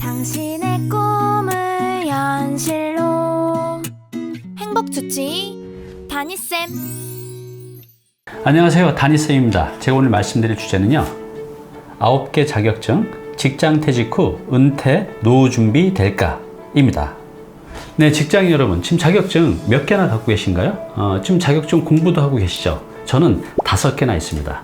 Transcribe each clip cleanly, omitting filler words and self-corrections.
당신의 꿈을 현실로 행복주치 다니쌤. 안녕하세요, 다니쌤입니다. 제가 오늘 말씀드릴 주제는요, 9개 자격증 직장 퇴직 후 은퇴 노후 준비 될까? 입니다. 네, 직장인 여러분, 지금 자격증 몇 개나 갖고 계신가요? 지금 자격증 공부도 하고 계시죠? 저는 5개나 있습니다.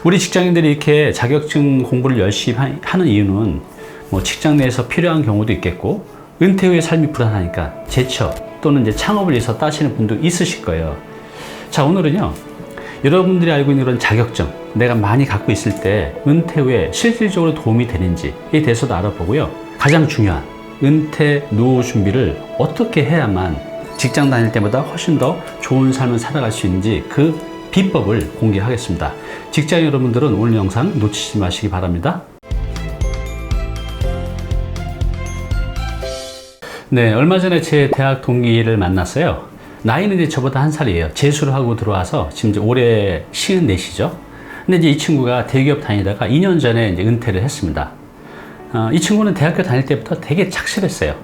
우리 직장인들이 이렇게 자격증 공부를 열심히 하는 이유는 뭐 직장 내에서 필요한 경우도 있겠고, 은퇴 후의 삶이 불안하니까 재취업 또는 이제 창업을 위해서 따시는 분도 있으실 거예요. 자, 오늘은요, 여러분들이 알고 있는 그런 자격증, 내가 많이 갖고 있을 때 은퇴 후에 실질적으로 도움이 되는지에 대해서도 알아보고요. 가장 중요한 은퇴 노후 준비를 어떻게 해야만 직장 다닐 때보다 훨씬 더 좋은 삶을 살아갈 수 있는지 그 비법을 공개하겠습니다. 직장인 여러분들은 오늘 영상 놓치지 마시기 바랍니다. 네, 얼마 전에 제 대학 동기를 만났어요. 나이는 이제 저보다 1살이에요. 재수를 하고 들어와서 지금 이제 올해 54시죠. 근데 이제 이 친구가 대기업 다니다가 2년 전에 이제 은퇴를 했습니다. 이 친구는 대학교 다닐 때부터 되게 착실했어요.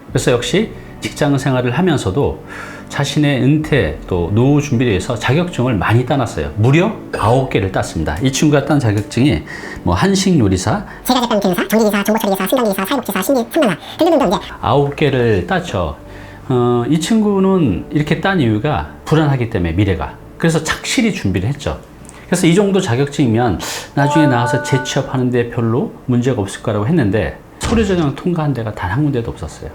그래서 역시 직장 생활을 하면서도 자신의 은퇴 또 노후 준비를 위해서 자격증을 많이 따놨어요. 무려 9개를 땄습니다. 이 친구가 딴 자격증이 뭐 한식 요리사, 제과제빵 기능사, 전기기사, 정보처리기사, 승강기사, 사회복지사, 신기, 선마나 등등등등 이제 9개를 땄죠. 이 친구는 이렇게 딴 이유가 불안하기 때문에 미래가. 그래서 착실히 준비를 했죠. 그래서 이 정도 자격증이면 나중에 나와서 재취업하는데 별로 문제가 없을 거라고 했는데 서류 전형 통과한 데가 단 한 군데도 없었어요.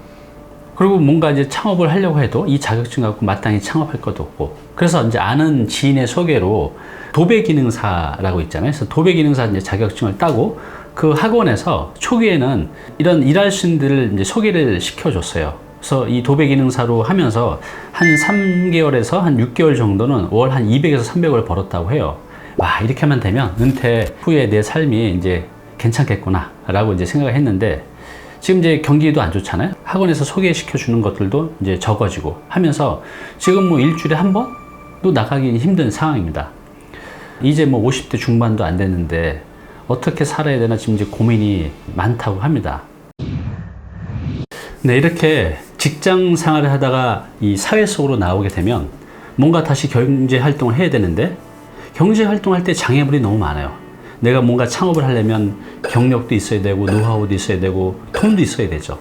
그리고 뭔가 이제 창업을 하려고 해도 이 자격증 갖고 마땅히 창업할 것도 없고, 그래서 이제 아는 지인의 소개로 도배기능사라고 있잖아요. 그래서 도배기능사 이제 자격증을 따고 그 학원에서 초기에는 이런 일하신들을 이제 소개를 시켜줬어요. 그래서 이 도배기능사로 하면서 한 3개월에서 한 6개월 정도는 월 한 200에서 300을 벌었다고 해요. 와, 이렇게만 되면 은퇴 후에 내 삶이 이제 괜찮겠구나 라고 이제 생각을 했는데, 지금 이제 경기도 안 좋잖아요. 학원에서 소개시켜 주는 것들도 이제 적어지고 하면서 지금 뭐 일주일에 한 번도 나가기 힘든 상황입니다. 이제 뭐 50대 중반도 안 됐는데 어떻게 살아야 되나 지금 이제 고민이 많다고 합니다. 네, 이렇게 직장 생활을 하다가 이 사회 속으로 나오게 되면 뭔가 다시 경제 활동을 해야 되는데, 경제 활동할 때 장애물이 너무 많아요. 내가 뭔가 창업을 하려면 경력도 있어야 되고, 노하우도 있어야 되고, 돈도 있어야 되죠.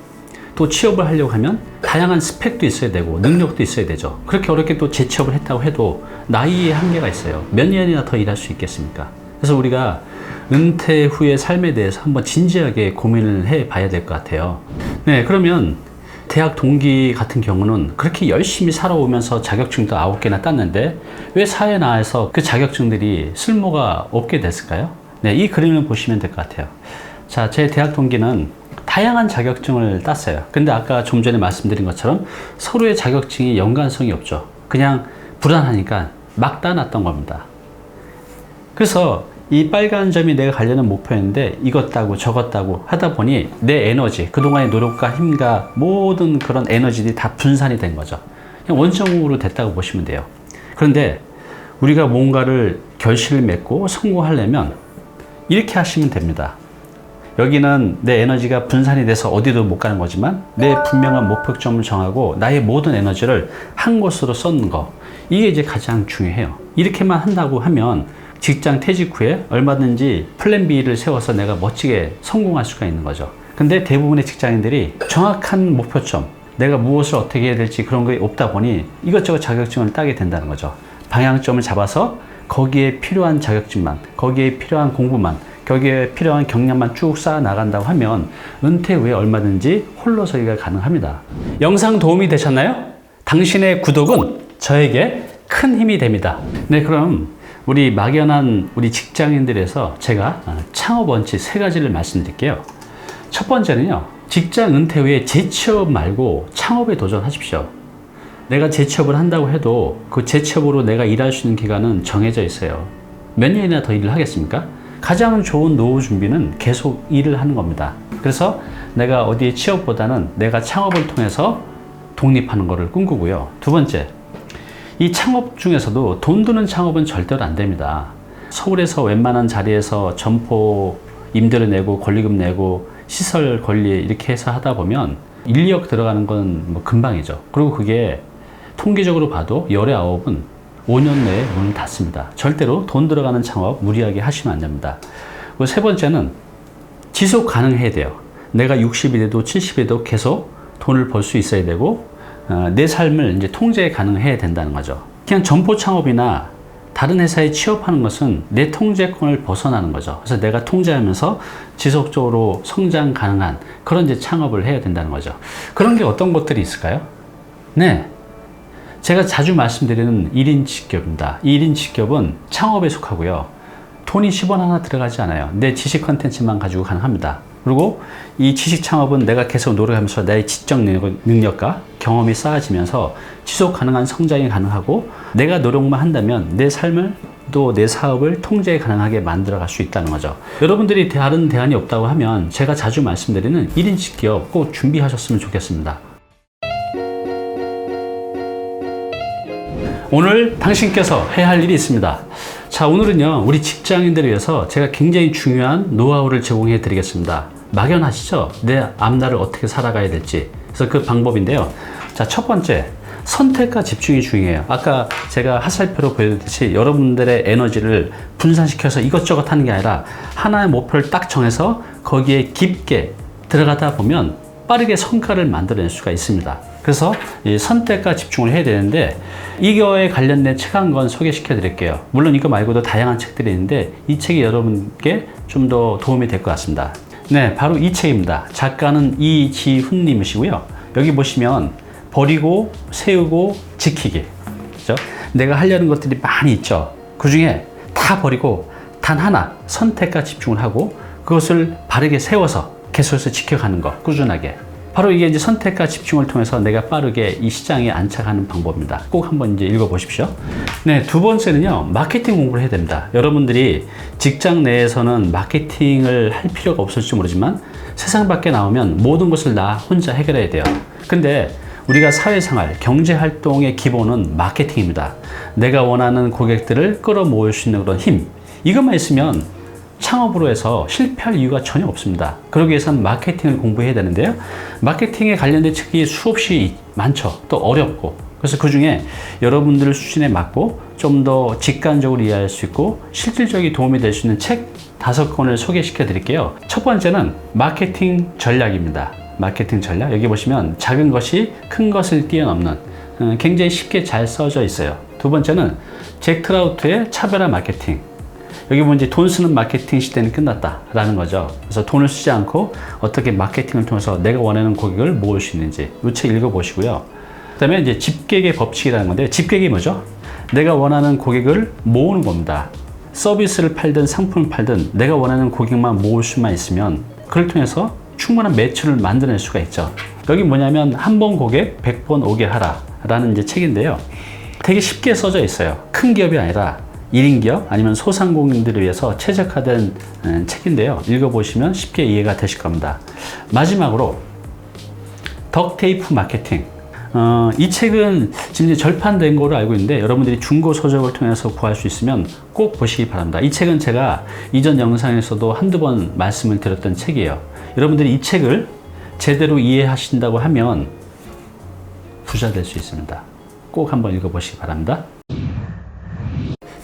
또 취업을 하려고 하면 다양한 스펙도 있어야 되고, 능력도 있어야 되죠. 그렇게 어렵게 또 재취업을 했다고 해도 나이에 한계가 있어요. 몇 년이나 더 일할 수 있겠습니까? 그래서 우리가 은퇴 후의 삶에 대해서 한번 진지하게 고민을 해 봐야 될 것 같아요. 네, 그러면 대학 동기 같은 경우는 그렇게 열심히 살아오면서 자격증도 9개나 땄는데 왜 사회에 나와서 그 자격증들이 쓸모가 없게 됐을까요? 네, 이 그림을 보시면 될 것 같아요. 자, 제 대학 동기는 다양한 자격증을 땄어요. 근데 아까 좀 전에 말씀드린 것처럼 서로의 자격증이 연관성이 없죠. 그냥 불안하니까 막 따놨던 겁니다. 그래서 이 빨간 점이 내가 가려는 목표였는데 이것 따고 저것 따고 하다 보니 내 에너지, 그동안의 노력과 힘과 모든 그런 에너지들이 다 분산이 된 거죠. 그냥 원점으로 됐다고 보시면 돼요. 그런데 우리가 뭔가를 결실을 맺고 성공하려면 이렇게 하시면 됩니다. 여기는 내 에너지가 분산이 돼서 어디도 못 가는 거지만 내 분명한 목표점을 정하고 나의 모든 에너지를 한 곳으로 쏟는 거, 이게 이제 가장 중요해요. 이렇게만 한다고 하면 직장 퇴직 후에 얼마든지 플랜 B를 세워서 내가 멋지게 성공할 수가 있는 거죠. 근데 대부분의 직장인들이 정확한 목표점, 내가 무엇을 어떻게 해야 될지 그런 게 없다 보니 이것저것 자격증을 따게 된다는 거죠. 방향점을 잡아서 거기에 필요한 자격증만, 거기에 필요한 공부만, 거기에 필요한 경력만 쭉 쌓아 나간다고 하면 은퇴 후에 얼마든지 홀로서기가 가능합니다. 영상 도움이 되셨나요? 당신의 구독은 저에게 큰 힘이 됩니다. 네, 그럼 우리 막연한 우리 직장인들에서 제가 창업 원칙 3가지를 말씀드릴게요. 첫 번째는요, 직장 은퇴 후에 재취업 말고 창업에 도전하십시오. 내가 재취업을 한다고 해도 그 재취업으로 내가 일할 수 있는 기간은 정해져 있어요. 몇 년이나 더 일을 하겠습니까? 가장 좋은 노후 준비는 계속 일을 하는 겁니다. 그래서 내가 어디에 취업보다는 내가 창업을 통해서 독립하는 것을 꿈꾸고요. 두 번째, 이 창업 중에서도 돈 드는 창업은 절대로 안 됩니다. 서울에서 웬만한 자리에서 점포 임대료 내고 권리금 내고 시설 관리 이렇게 해서 하다 보면 인력 들어가는 건 뭐 금방이죠. 그리고 그게 통계적으로 봐도 열의 9은 5년 내에 문을 닫습니다. 절대로 돈 들어가는 창업 무리하게 하시면 안 됩니다. 그리고 세 번째는 지속 가능해야 돼요. 내가 60이 돼도 70이 돼도 계속 돈을 벌 수 있어야 되고 내 삶을 이제 통제 가능해야 된다는 거죠. 그냥 점포 창업이나 다른 회사에 취업하는 것은 내 통제권을 벗어나는 거죠. 그래서 내가 통제하면서 지속적으로 성장 가능한 그런 이제 창업을 해야 된다는 거죠. 그런 게 어떤 것들이 있을까요? 네. 제가 자주 말씀드리는 1인 직업입니다. 1인 직업은 창업에 속하고요. 돈이 10원 하나 들어가지 않아요. 내 지식 컨텐츠만 가지고 가능합니다. 그리고 이 지식 창업은 내가 계속 노력하면서 나의 지적 능력과 경험이 쌓아지면서 지속 가능한 성장이 가능하고 내가 노력만 한다면 내 삶을 또 내 사업을 통제 가능하게 만들어 갈 수 있다는 거죠. 여러분들이 다른 대안이 없다고 하면 제가 자주 말씀드리는 1인 직업 꼭 준비하셨으면 좋겠습니다. 오늘 당신께서 해야 할 일이 있습니다. 자, 오늘은요, 우리 직장인들을 위해서 제가 굉장히 중요한 노하우를 제공해 드리겠습니다. 막연하시죠? 내 앞날을 어떻게 살아가야 될지. 그래서 그 방법인데요. 자, 첫 번째, 선택과 집중이 중요해요. 아까 제가 화살표로 보여드렸듯이 여러분들의 에너지를 분산시켜서 이것저것 하는 게 아니라 하나의 목표를 딱 정해서 거기에 깊게 들어가다 보면 빠르게 성과를 만들어낼 수가 있습니다. 그래서 이 선택과 집중을 해야 되는데 이거에 관련된 책 한 권 소개시켜 드릴게요. 물론 이거 말고도 다양한 책들이 있는데 이 책이 여러분께 좀 더 도움이 될 것 같습니다. 네, 바로 이 책입니다. 작가는 이지훈 님이시고요. 여기 보시면 버리고 세우고 지키기. 그렇죠? 내가 하려는 것들이 많이 있죠. 그 중에 다 버리고 단 하나 선택과 집중을 하고 그것을 바르게 세워서 계속해서 지켜가는 것, 꾸준하게. 바로 이게 이제 선택과 집중을 통해서 내가 빠르게 이 시장에 안착하는 방법입니다. 꼭 한번 이제 읽어보십시오. 네, 두 번째는요, 마케팅 공부를 해야 됩니다. 여러분들이 직장 내에서는 마케팅을 할 필요가 없을지 모르지만 세상 밖에 나오면 모든 것을 나 혼자 해결해야 돼요. 근데 우리가 사회생활, 경제활동의 기본은 마케팅입니다. 내가 원하는 고객들을 끌어모을 수 있는 그런 힘. 이것만 있으면 창업으로 해서 실패할 이유가 전혀 없습니다. 그러기 위해서는 마케팅을 공부해야 되는데요. 마케팅에 관련된 책이 수없이 많죠. 또 어렵고. 그래서 그 중에 여러분들 수준에 맞고 좀 더 직관적으로 이해할 수 있고 실질적인 도움이 될 수 있는 책 5권을 소개시켜 드릴게요. 첫 번째는 마케팅 전략입니다. 마케팅 전략. 여기 보시면 작은 것이 큰 것을 뛰어넘는 굉장히 쉽게 잘 써져 있어요. 두 번째는 잭 트라우트의 차별화 마케팅. 여기 보면 이제 돈 쓰는 마케팅 시대는 끝났다라는 거죠. 그래서 돈을 쓰지 않고 어떻게 마케팅을 통해서 내가 원하는 고객을 모을 수 있는지 이 책 읽어보시고요. 그 다음에 이제 집객의 법칙이라는 건데 집객이 뭐죠? 내가 원하는 고객을 모으는 겁니다. 서비스를 팔든 상품을 팔든 내가 원하는 고객만 모을 수만 있으면 그걸 통해서 충분한 매출을 만들어낼 수가 있죠. 여기 뭐냐면 한 번 고객 100번 오게 하라 라는 이제 책인데요. 되게 쉽게 써져 있어요. 큰 기업이 아니라 1인 기업 아니면 소상공인들을 위해서 최적화된 책인데요. 읽어보시면 쉽게 이해가 되실 겁니다. 마지막으로 덕테이프 마케팅. 이 책은 지금 이제 절판된 거로 알고 있는데 여러분들이 중고 서적을 통해서 구할 수 있으면 꼭 보시기 바랍니다. 이 책은 제가 이전 영상에서도 한두 번 말씀을 드렸던 책이에요. 여러분들이 이 책을 제대로 이해하신다고 하면 부자 될 수 있습니다. 꼭 한번 읽어보시기 바랍니다.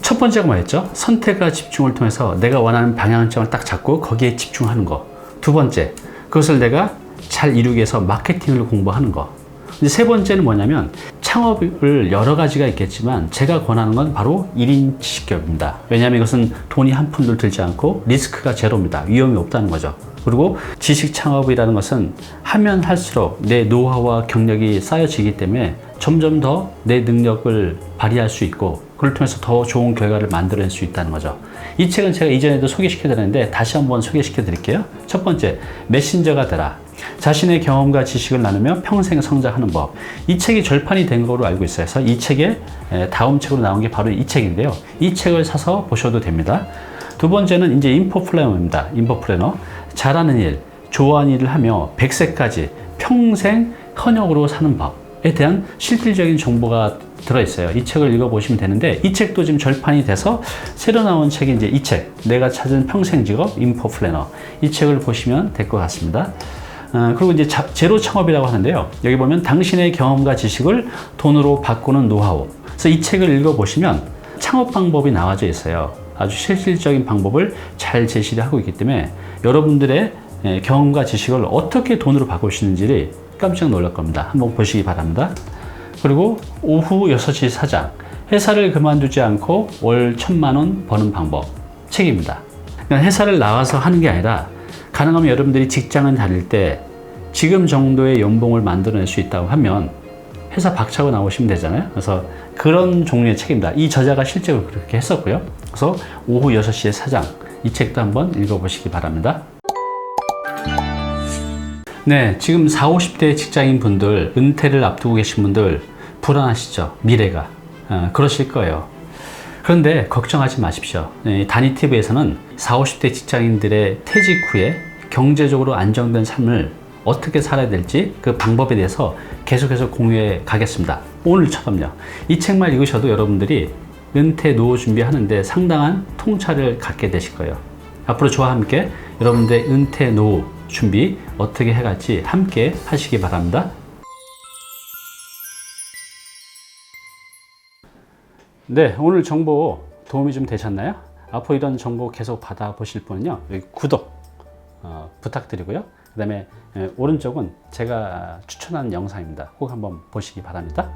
첫 번째가 뭐였죠? 선택과 집중을 통해서 내가 원하는 방향성을 딱 잡고 거기에 집중하는 거. 두 번째, 그것을 내가 잘 이루기 위해서 마케팅을 공부하는 거. 이제 세 번째는 뭐냐면 창업을 여러 가지가 있겠지만 제가 권하는 건 바로 1인 직업입니다. 왜냐하면 이것은 돈이 한 푼도 들지 않고 리스크가 제로입니다. 위험이 없다는 거죠. 그리고 지식 창업이라는 것은 하면 할수록 내 노하우와 경력이 쌓여지기 때문에 점점 더 내 능력을 발휘할 수 있고 그걸 통해서 더 좋은 결과를 만들어낼 수 있다는 거죠. 이 책은 제가 이전에도 소개시켜 드렸는데 다시 한번 소개시켜 드릴게요. 첫 번째, 메신저가 되라. 자신의 경험과 지식을 나누며 평생 성장하는 법. 이 책이 절판이 된 거로 알고 있어요. 그래서 이 책의 다음 책으로 나온 게 바로 이 책인데요. 이 책을 사서 보셔도 됩니다. 두 번째는 이제 인포플래너입니다. 인포플래너. 잘하는 일, 좋아하는 일을 하며 100세까지 평생 현역으로 사는 법. 대한 실질적인 정보가 들어있어요. 이 책을 읽어보시면 되는데, 이 책도 지금 절판이 돼서 새로 나온 책이 이제 이 책, 내가 찾은 평생 직업 인포 플래너. 이 책을 보시면 될 것 같습니다. 그리고 이제 제로 창업이라고 하는데요. 여기 보면 당신의 경험과 지식을 돈으로 바꾸는 노하우. 그래서 이 책을 읽어보시면 창업 방법이 나와져 있어요. 아주 실질적인 방법을 잘 제시를 하고 있기 때문에 여러분들의 경험과 지식을 어떻게 돈으로 바꿀 수 있는지를 깜짝 놀랄 겁니다. 한번 보시기 바랍니다. 그리고 오후 6시 사장, 회사를 그만두지 않고 월 1,000만 원 버는 방법 책입니다. 그러니까 회사를 나와서 하는 게 아니라 가능하면 여러분들이 직장을 다닐 때 지금 정도의 연봉을 만들어낼 수 있다고 하면 회사 박차고 나오시면 되잖아요. 그래서 그런 종류의 책입니다. 이 저자가 실제로 그렇게 했었고요. 그래서 오후 6시에 사장, 이 책도 한번 읽어보시기 바랍니다. 네, 지금 40, 50대 직장인 분들, 은퇴를 앞두고 계신 분들 불안하시죠? 미래가. 그러실 거예요. 그런데 걱정하지 마십시오. 다니티브에서는 40, 50대 직장인들의 퇴직 후에 경제적으로 안정된 삶을 어떻게 살아야 될지 그 방법에 대해서 계속해서 공유해 가겠습니다. 오늘처럼요. 이 책만 읽으셔도 여러분들이 은퇴 노후 준비하는데 상당한 통찰을 갖게 되실 거예요. 앞으로 저와 함께 여러분들의 은퇴 노후 준비 어떻게 해갈지 함께 하시기 바랍니다. 네, 오늘 정보 도움이 좀 되셨나요? 앞으로 이런 정보 계속 받아보실 분은요, 여기 구독 부탁드리고요. 그 다음에 오른쪽은 제가 추천한 영상입니다. 꼭 한번 보시기 바랍니다.